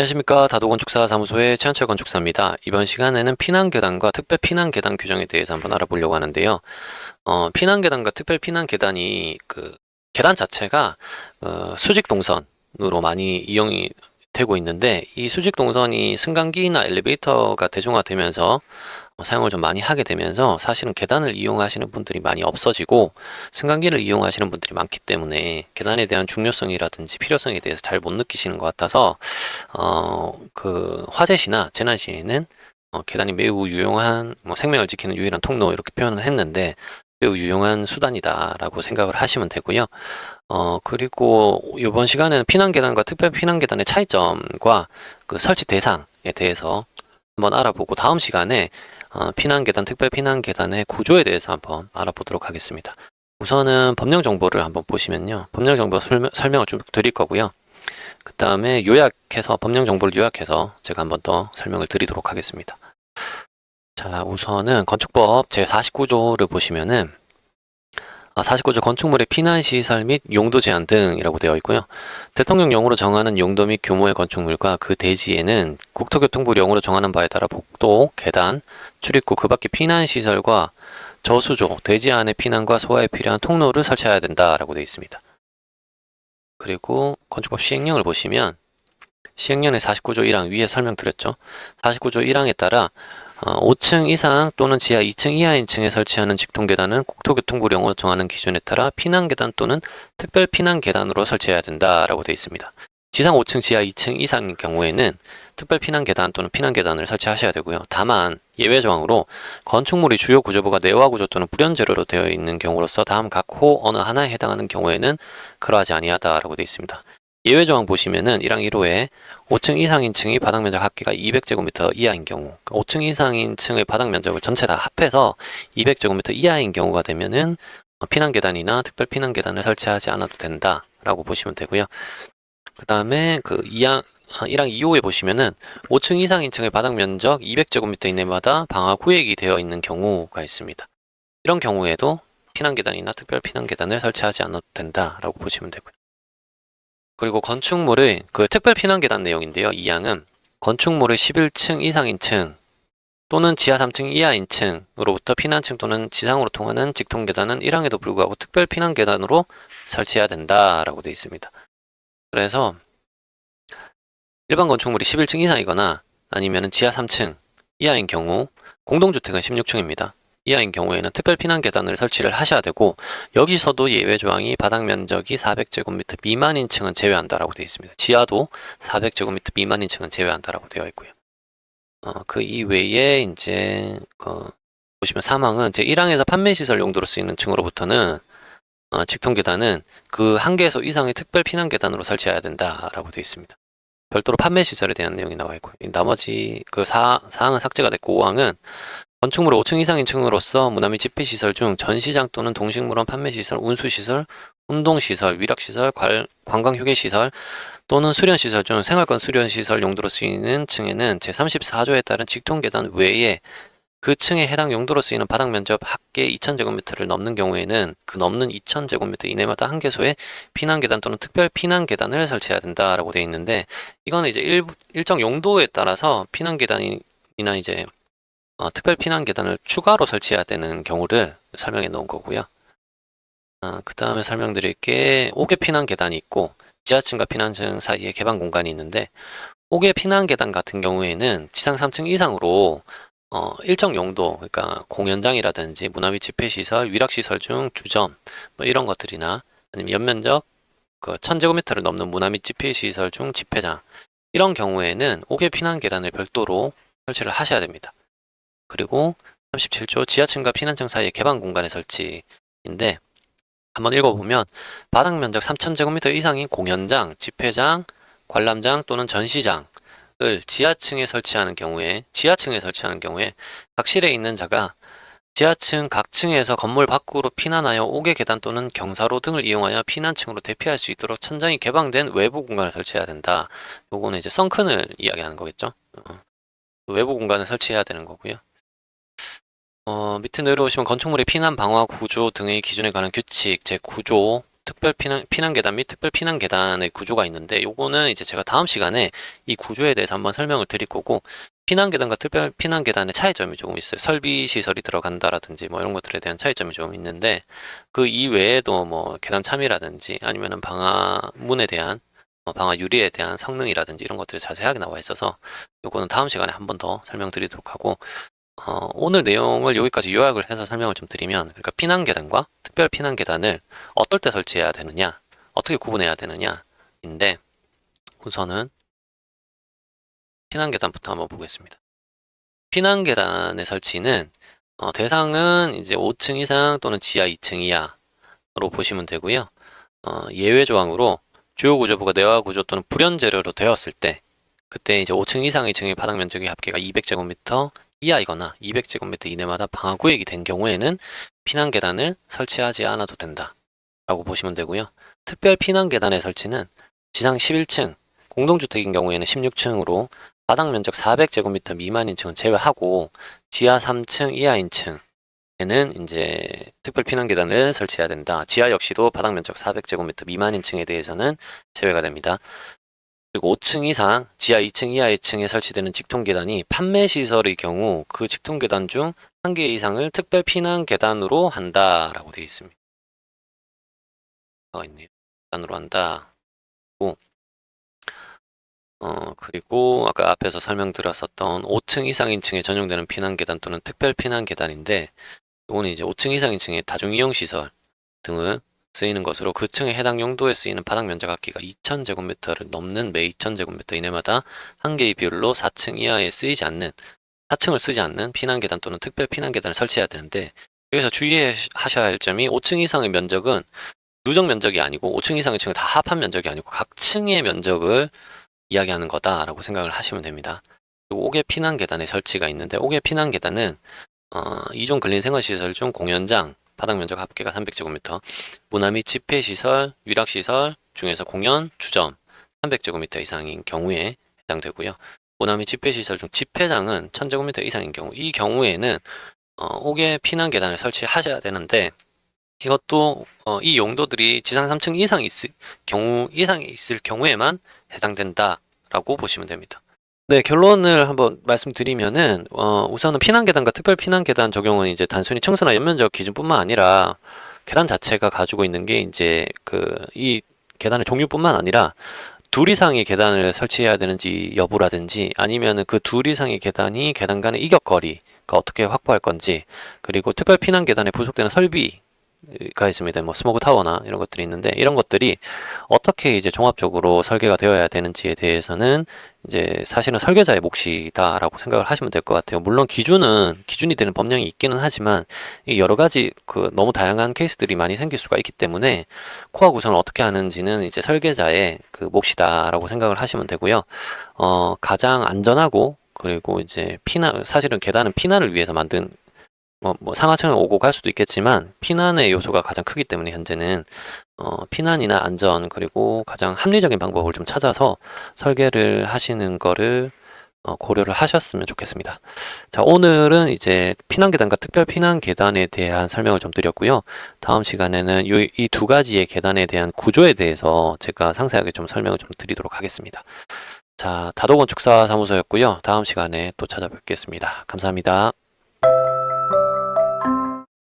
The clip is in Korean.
안녕하십니까. 다도건축사 사무소의 최한철 건축사입니다. 이번 시간에는 피난계단과 특별 피난계단 규정에 대해서 한번 알아보려고 하는데요. 피난계단과 특별 피난계단이 계단 자체가 수직 동선으로 많이 이용이 되고 있는데, 이 수직 동선이 승강기나 엘리베이터가 대중화되면서 사용을 좀 많이 하게 되면서 사실은 계단을 이용하시는 분들이 많이 없어지고 승강기를 이용하시는 분들이 많기 때문에 계단에 대한 중요성이라든지 필요성에 대해서 잘 못 느끼시는 것 같아서 화재 시나 재난 시에는 계단이 매우 유용한, 생명을 지키는 유일한 통로, 이렇게 표현을 했는데 매우 유용한 수단이다라고 생각을 하시면 되고요. 그리고 이번 시간에는 피난계단과 특별 피난계단의 차이점과 그 설치 대상에 대해서 한번 알아보고, 다음 시간에 피난계단, 특별 피난계단의 구조에 대해서 한번 알아보도록 하겠습니다. 우선은 법령 정보를 한번 보시면요. 법령 정보 설명을 좀 드릴 거고요. 그 다음에 법령 정보를 요약해서 제가 한번 더 설명을 드리도록 하겠습니다. 자, 우선은 건축법 제49조를 보시면은 49조 건축물의 피난시설 및 용도 제한 등이라고 되어 있고요. 대통령령으로 정하는 용도 및 규모의 건축물과 그 대지에는 국토교통부령으로 정하는 바에 따라 복도, 계단, 출입구, 그 밖의 피난시설과 저수조, 대지 안의 피난과 소화에 필요한 통로를 설치해야 된다라고 되어 있습니다. 그리고 건축법 시행령을 보시면 시행령의 49조 1항, 위에 설명드렸죠. 49조 1항에 따라 5층 이상 또는 지하 2층 이하인 층에 설치하는 직통계단은 국토교통부령으로 정하는 기준에 따라 피난계단 또는 특별 피난계단으로 설치해야 된다라고 되어 있습니다. 지상 5층, 지하 2층 이상인 경우에는 특별 피난계단 또는 피난계단을 설치하셔야 되고요. 다만 예외 조항으로 건축물이 주요 구조부가 내화 구조 또는 불연재료로 되어 있는 경우로서 다음 각 호 어느 하나에 해당하는 경우에는 그러하지 아니하다라고 되어 있습니다. 예외 조항 보시면은 1항 1호에 5층 이상인 층이 바닥 면적 합계가 200제곱미터 이하인 경우, 5층 이상인 층의 바닥 면적을 전체 다 합해서 200제곱미터 이하인 경우가 되면은 피난계단이나 특별 피난계단을 설치하지 않아도 된다라고 보시면 되고요. 그 다음에 1항 2호에 보시면은 5층 이상인 층의 바닥 면적 200제곱미터 이내마다 방화 구획이 되어 있는 경우가 있습니다. 이런 경우에도 피난계단이나 특별 피난계단을 설치하지 않아도 된다라고 보시면 되고요. 그리고 건축물의 특별 피난계단 내용인데요. 2항은 건축물의 11층 이상인 층 또는 지하 3층 이하인 층으로부터 피난층 또는 지상으로 통하는 직통계단은 1항에도 불구하고 특별 피난계단으로 설치해야 된다라고 되어 있습니다. 그래서 일반 건축물이 11층 이상이거나 아니면 지하 3층 이하인 경우, 공동주택은 16층입니다. 이하인 경우에는 특별 피난 계단을 설치를 하셔야 되고, 여기서도 예외 조항이 바닥 면적이 400제곱미터 미만인 층은 제외한다라고 되어 있습니다. 지하도 400제곱미터 미만인 층은 제외한다라고 되어 있고요. 그 이외에 이제 보시면 3항은 제 1항에서 판매 시설 용도로 쓰이는 층으로부터는 직통 계단은 그 한 개소 이상의 특별 피난 계단으로 설치해야 된다라고 되어 있습니다. 별도로 판매 시설에 대한 내용이 나와 있고요. 나머지 4항은 삭제가 됐고, 5항은 건축물 5층 이상인 층으로서 문화 및 집회시설 중 전시장 또는 동식물원 판매시설, 운수시설, 운동시설, 위락시설, 관광휴게시설 또는 수련시설 중 생활권 수련시설 용도로 쓰이는 층에는 제34조에 따른 직통계단 외에 그 층에 해당 용도로 쓰이는 바닥 면적 합계 2000제곱미터를 넘는 경우에는 그 넘는 2000제곱미터 이내마다 한 개소의 피난계단 또는 특별 피난계단을 설치해야 된다라고 되어 있는데, 이거는 이제 일정 용도에 따라서 피난계단이나 이제 특별 피난계단을 추가로 설치해야 되는 경우를 설명해 놓은 거고요. 그 다음에 설명드릴 게 5개 피난계단이 있고 지하층과 피난층 사이에 개방 공간이 있는데, 5개 피난계단 같은 경우에는 지상 3층 이상으로 일정 용도, 그러니까 공연장이라든지 문화 및 집회시설, 위락시설 중 주점 이런 것들이나 아니면 연면적 1000제곱미터를 넘는 문화 및 집회시설 중 집회장, 이런 경우에는 5개 피난계단을 별도로 설치를 하셔야 됩니다. 그리고 37조 지하층과 피난층 사이의 개방 공간의 설치인데, 한번 읽어보면 바닥 면적 3000제곱미터 이상인 공연장, 집회장, 관람장 또는 전시장을 지하층에 설치하는 경우에 각 실에 있는 자가 지하층 각 층에서 건물 밖으로 피난하여 5개 계단 또는 경사로 등을 이용하여 피난층으로 대피할 수 있도록 천장이 개방된 외부 공간을 설치해야 된다. 요거는 이제 썬큰을 이야기하는 거겠죠. 외부 공간을 설치해야 되는 거고요. 밑에 내려오시면 건축물의 피난 방화 구조 등의 기준에 관한 규칙 제9조 특별 피난 계단 및 특별 피난 계단의 구조가 있는데, 요거는 이제 제가 다음 시간에 이 구조에 대해서 한번 설명을 드릴 거고, 피난 계단과 특별 피난 계단의 차이점이 조금 있어요. 설비 시설이 들어간다라든지 뭐 이런 것들에 대한 차이점이 조금 있는데, 그 이외에도 뭐 계단 참이라든지 아니면은 방화문에 대한 방화 유리에 대한 성능이라든지 이런 것들이 자세하게 나와 있어서, 요거는 다음 시간에 한번 더 설명드리도록 하고, 오늘 내용을 여기까지 요약을 해서 설명을 좀 드리면, 그러니까 피난 계단과 특별 피난 계단을 어떨 때 설치해야 되느냐, 어떻게 구분해야 되느냐인데, 우선은 피난 계단부터 한번 보겠습니다. 피난 계단의 설치는 대상은 이제 5층 이상 또는 지하 2층 이하로 보시면 되고요. 예외 조항으로 주요 구조부가 내화 구조 또는 불연 재료로 되었을 때, 그때 이제 5층 이상 2층의 바닥 면적의 합계가 200제곱미터 이하이거나 200제곱미터 이내마다 방화 구획이 된 경우에는 피난 계단을 설치하지 않아도 된다 라고 보시면 되고요. 특별 피난 계단의 설치는 지상 11층, 공동주택인 경우에는 16층으로 바닥 면적 400제곱미터 미만인 층은 제외하고, 지하 3층 이하인 층에는 이제 특별 피난 계단을 설치해야 된다. 지하 역시도 바닥 면적 400제곱미터 미만인 층에 대해서는 제외가 됩니다. 그리고 5층 이상, 지하 2층 이하의 층에 설치되는 직통 계단이 판매 시설의 경우 그 직통 계단 중 한 개 이상을 특별 피난 계단으로 한다라고 되어 있습니다. 있네요. 계단으로 한다. 그리고 아까 앞에서 설명드렸었던 5층 이상인 층에 전용되는 피난 계단 또는 특별 피난 계단인데, 이거는 이제 5층 이상인 층의 다중 이용 시설 등을 쓰이는 것으로 그 층의 해당 용도에 쓰이는 바닥 면적 합계가 2000제곱미터를 넘는 매 2000제곱미터 이내마다 한 개의 비율로 4층 이하에 쓰이지 않는, 4층을 쓰지 않는 피난 계단 또는 특별 피난 계단을 설치해야 되는데, 여기서 주의하셔야 할 점이 5층 이상의 면적은 누적 면적이 아니고 5층 이상의 층은 다 합한 면적이 아니고 각 층의 면적을 이야기하는 거다라고 생각을 하시면 됩니다. 그리고 5개 피난 계단의 설치가 있는데, 5개 피난 계단은 2종 근린 생활시설 중 공연장, 바닥 면적 합계가 300제곱미터, 문화 및 집회시설, 위락시설 중에서 공연, 주점 300제곱미터 이상인 경우에 해당되고요. 문화 및 집회시설 중 집회장은 1000제곱미터 이상인 경우, 이 경우에는 5개 피난 계단을 설치하셔야 되는데, 이것도 이 용도들이 지상 3층 이상이 있을 경우에만 해당된다라고 보시면 됩니다. 네, 결론을 한번 말씀드리면은 우선은 피난 계단과 특별 피난 계단 적용은 이제 단순히 층수나 연면적 기준뿐만 아니라 계단 자체가 가지고 있는 게 이제 이 계단의 종류뿐만 아니라 둘 이상의 계단을 설치해야 되는지 여부라든지, 아니면은 그 둘 이상의 계단이 계단 간의 이격거리가 어떻게 확보할 건지, 그리고 특별 피난 계단에 부속되는 설비가 있습니다. 뭐 스모그 타워나 이런 것들이 있는데, 이런 것들이 어떻게 이제 종합적으로 설계가 되어야 되는지에 대해서는 이제 사실은 설계자의 몫이다라고 생각을 하시면 될 것 같아요. 물론 기준이 되는 법령이 있기는 하지만, 이 여러 가지 너무 다양한 케이스들이 많이 생길 수가 있기 때문에 코어 구성을 어떻게 하는지는 이제 설계자의 몫이다라고 생각을 하시면 되고요. 가장 안전하고, 그리고 이제 사실은 계단은 피난을 위해서 만든, 상하층을 오고 갈 수도 있겠지만 피난의 요소가 가장 크기 때문에 현재는 피난이나 안전, 그리고 가장 합리적인 방법을 좀 찾아서 설계를 하시는 거를 고려를 하셨으면 좋겠습니다. 자, 오늘은 이제 피난 계단과 특별 피난 계단에 대한 설명을 좀 드렸고요. 다음 시간에는 이 두 가지의 계단에 대한 구조에 대해서 제가 상세하게 좀 설명을 좀 드리도록 하겠습니다. 자, 다도건축사 사무소였고요. 다음 시간에 또 찾아뵙겠습니다. 감사합니다.